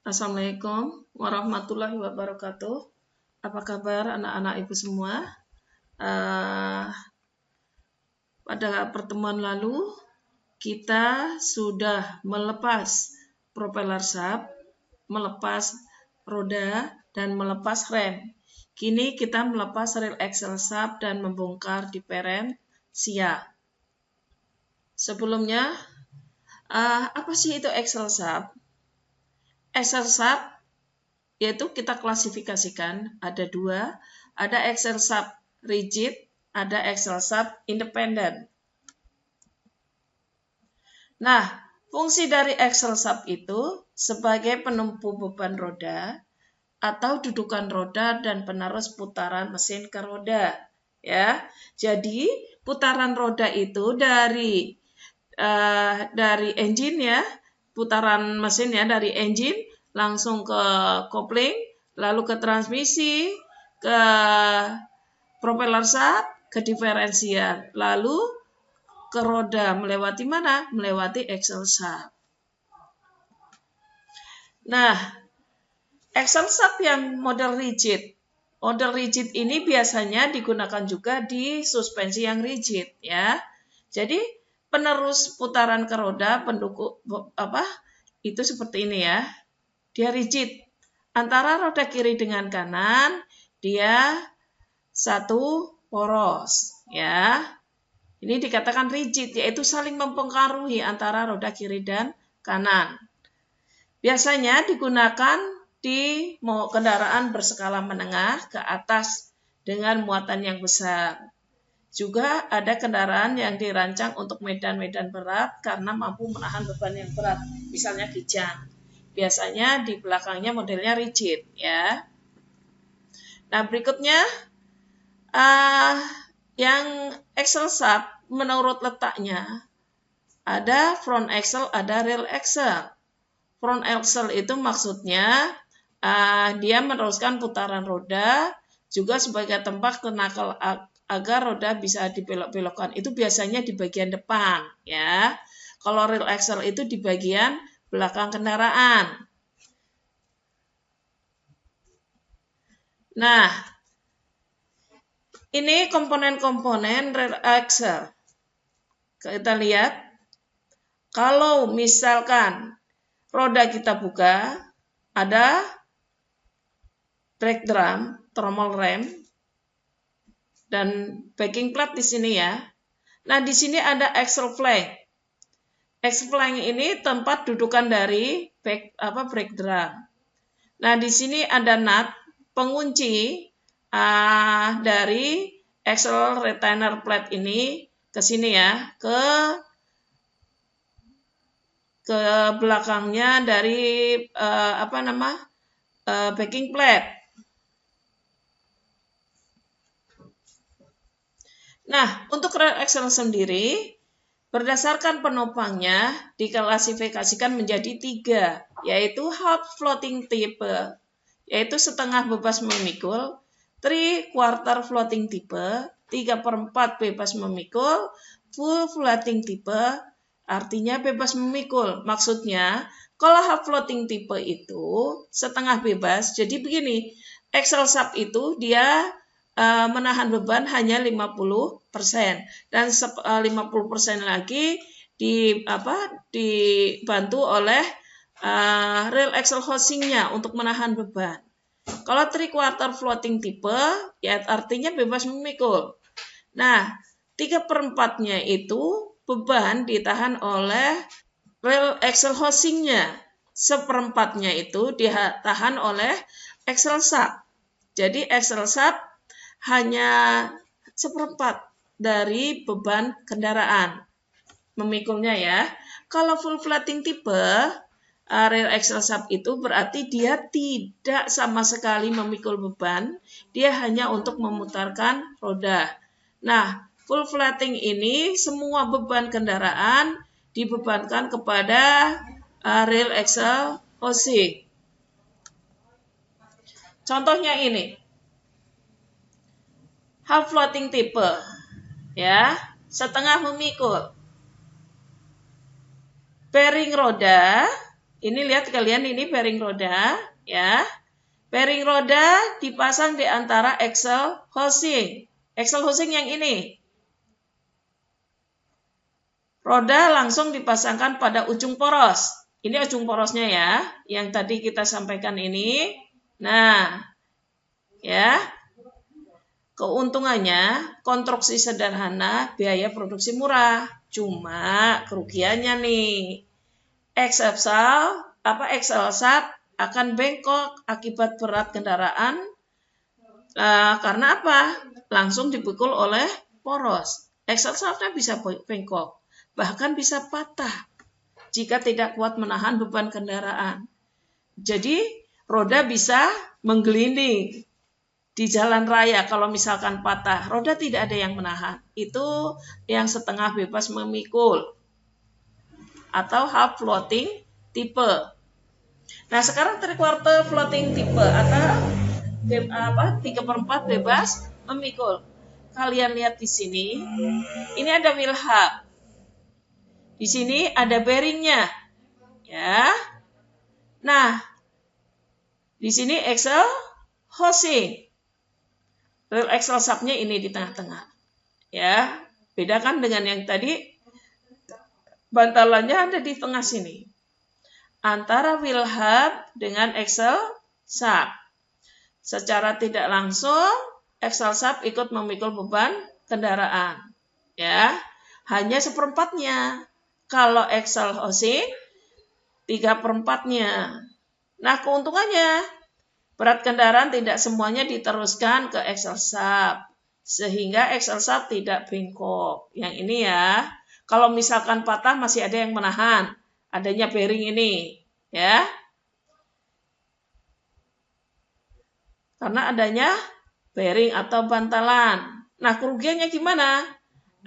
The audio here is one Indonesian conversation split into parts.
Assalamualaikum warahmatullahi wabarakatuh. Apa kabar anak-anak ibu semua? Pada pertemuan lalu kita sudah melepas propeller shaft, melepas roda, dan melepas rem. Kini kita melepas rel axle shaft dan membongkar diferensial. Sebelumnya, apa sih itu axle shaft? Axle shaft yaitu kita klasifikasikan ada dua, ada axle shaft rigid, ada axle shaft independen. Nah, fungsi dari axle shaft itu sebagai penumpu beban roda atau dudukan roda dan penerus putaran mesin ke roda. Ya, jadi putaran roda itu dari engine ya, putaran mesin ya dari engine langsung ke kopling, lalu ke transmisi, ke propeller shaft, ke diferensial, lalu ke roda melewati mana? Melewati axle shaft. Nah, axle shaft yang model rigid. Model rigid ini biasanya digunakan juga di suspensi yang rigid ya. Jadi penerus putaran ke roda pendukung itu seperti ini ya. Dia rigid. Antara roda kiri dengan kanan dia satu poros ya. Ini dikatakan rigid, yaitu saling mempengaruhi antara roda kiri dan kanan. Biasanya digunakan di kendaraan berskala menengah ke atas dengan muatan yang besar. Juga ada kendaraan yang dirancang untuk medan-medan berat karena mampu menahan beban yang berat, misalnya kijang. Biasanya di belakangnya modelnya rigid ya. Nah, berikutnya yang axle shaft menurut letaknya ada front axle, ada rear axle. Front axle itu maksudnya dia meneruskan putaran roda juga sebagai tempat kenakel agar roda bisa dibelok-belokkan. Itu biasanya di bagian depan ya. Kalau rear axle itu di bagian belakang kendaraan. Nah, ini komponen-komponen rear axle. Kita lihat, kalau misalkan roda kita buka, ada brake drum, tromol rem, dan backing plate di sini ya. Nah, di sini ada axle flank. Axle flank ini tempat dudukan dari brake drum. Nah, di sini ada nut, pengunci dari axle retainer plate ini ke sini ya, ke belakangnya dari backing plate. Nah, untuk rear axle sendiri, berdasarkan penopangnya diklasifikasikan menjadi 3, yaitu half floating type, yaitu setengah bebas memikul, 3/4 floating type, 3/4 bebas memikul, full floating type, artinya bebas memikul. Maksudnya, kalau half floating type itu setengah bebas, jadi begini, axle shaft itu dia menahan beban hanya 50% dan 50% lagi dibantu oleh rear axle housing-nya untuk menahan beban. Kalau 3/4 floating type ya artinya bebas memikul. Nah, 3/4-nya itu beban ditahan oleh rear axle housing-nya. 1/4-nya itu ditahan oleh axle shaft. Jadi axle shaft hanya 1/4 dari beban kendaraan memikulnya ya. Kalau full floating type rear axle shaft itu berarti dia tidak sama sekali memikul beban, dia hanya untuk memutarkan roda. Nah, full floating ini semua beban kendaraan dibebankan kepada rear axle housing. Contohnya ini. Half floating type ya, setengah memikul. Bearing roda Ini lihat kalian, ini bearing roda, ya. Bearing roda dipasang di antara axle housing. Axle housing yang ini. Roda langsung dipasangkan pada ujung poros. Ini ujung porosnya ya, yang tadi kita sampaikan ini. Nah, ya. Keuntungannya, konstruksi sederhana, biaya produksi murah. Cuma kerugiannya nih, axle sap akan bengkok akibat berat kendaraan. Karena apa? Langsung dipukul oleh poros. Axle sapnya bisa bengkok, bahkan bisa patah jika tidak kuat menahan beban kendaraan. Jadi roda bisa menggelinding di jalan raya. Kalau misalkan patah, roda tidak ada yang menahan. Itu yang setengah bebas memikul atau half floating tipe. Nah, sekarang 3/4 floating tipe atau 3/4 bebas memikul. Kalian lihat di sini, ini ada wheel hub. Di sini ada bearingnya, ya. Nah, di sini axle housing. Real axle sub-nya ini di tengah-tengah. Ya, beda kan dengan yang tadi, bantalannya ada di tengah sini. Antara wheel hub dengan axle sub. Secara tidak langsung, axle sub ikut memikul beban kendaraan. Ya, hanya 1/4-nya. Kalau axle housing 3/4-nya. Nah, keuntungannya, berat kendaraan tidak semuanya diteruskan ke axle sub, sehingga axle sub tidak bengkok. Yang ini ya, kalau misalkan patah masih ada yang menahan, adanya bearing ini, ya. Karena adanya bearing atau bantalan. Nah, kerugiannya gimana?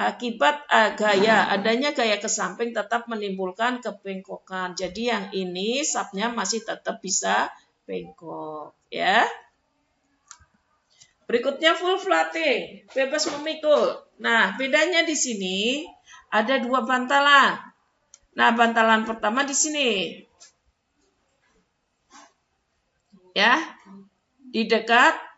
Akibat adanya gaya ke samping tetap menimbulkan kebengkokan. Jadi yang ini subnya masih tetap bisa bengkok, ya. Berikutnya full floating, bebas memikul. Nah, bedanya di sini ada 2 bantalan. Nah, bantalan pertama di sini. Ya. Di dekat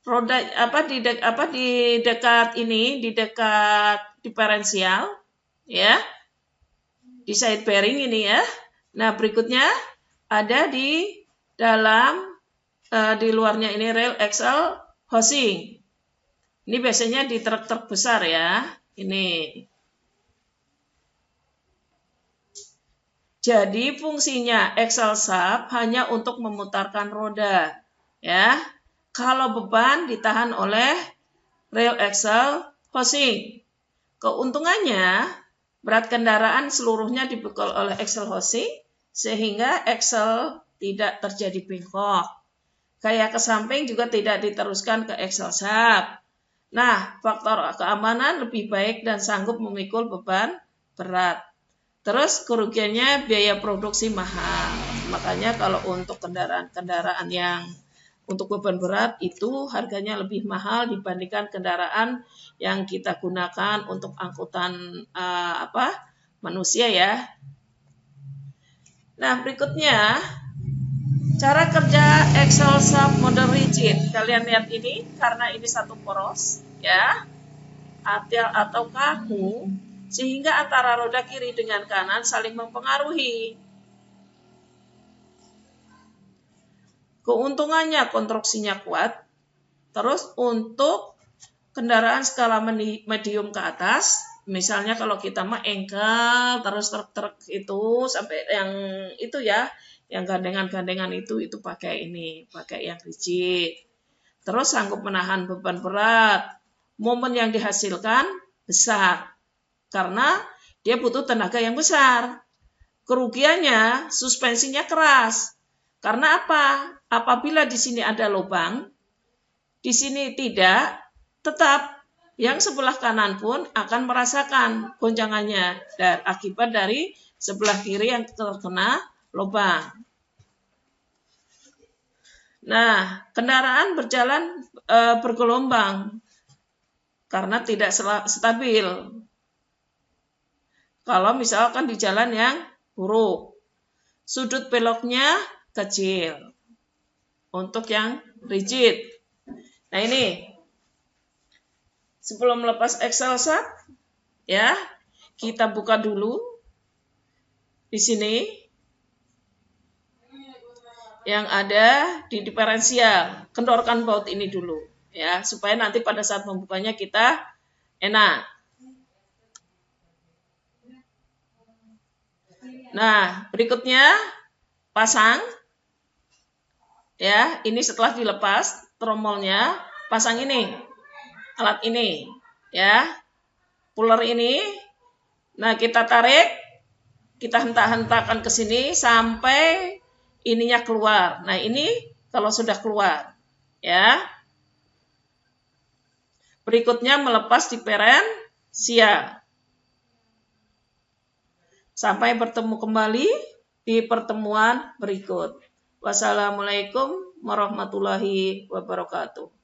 roda di dekat diferensial, ya. Di side bearing ini ya. Nah, berikutnya ada di dalam di luarnya ini rail axle housing. Ini biasanya di truk-truk besar ya. Ini. Jadi fungsinya axle sub hanya untuk memutarkan roda, ya. Kalau beban ditahan oleh rail axle housing. Keuntungannya, berat kendaraan seluruhnya dipikul oleh axle housing sehingga axle tidak terjadi bengkok. Gaya ke samping juga tidak diteruskan ke axle sub. Nah, faktor keamanan lebih baik dan sanggup memikul beban berat. Terus kerugiannya biaya produksi mahal. Makanya kalau untuk kendaraan-kendaraan yang untuk beban berat itu harganya lebih mahal dibandingkan kendaraan yang kita gunakan untuk angkutan manusia ya. Nah, berikutnya cara kerja axle sub model rigid. Kalian lihat ini, karena ini satu poros ya, atau kaku, sehingga antara roda kiri dengan kanan saling mempengaruhi. Keuntungannya konstruksinya kuat. Terus untuk kendaraan skala medium ke atas, misalnya kalau kita mah engkel, terus truk-truk itu sampai yang itu ya, yang gandengan-gandengan itu pakai yang rigid. Terus sanggup menahan beban berat. Momen yang dihasilkan besar. Karena dia butuh tenaga yang besar. Kerugiannya suspensinya keras. Karena apa? Apabila di sini ada lubang, di sini tidak, tetap yang sebelah kanan pun akan merasakan goncangannya dan akibat dari sebelah kiri yang terkena lubang. Nah, kendaraan berjalan bergelombang karena tidak stabil. Kalau misalkan di jalan yang huruf. Sudut beloknya kecil. Untuk yang rigid. Nah ini, sebelum melepas Excel sheet, ya, kita buka dulu di sini yang ada di diferensial. Kendorkan baut ini dulu, ya, supaya nanti pada saat membukanya kita enak. Nah, berikutnya pasang. Ya, ini setelah dilepas tromolnya, pasang ini. Alat ini, ya. Puller ini. Nah, kita tarik, kita hentak-hentakan ke sini sampai ininya keluar. Nah, ini kalau sudah keluar, ya. Berikutnya melepas diferensial. Sampai bertemu kembali di pertemuan berikut. Wassalamualaikum warahmatullahi wabarakatuh.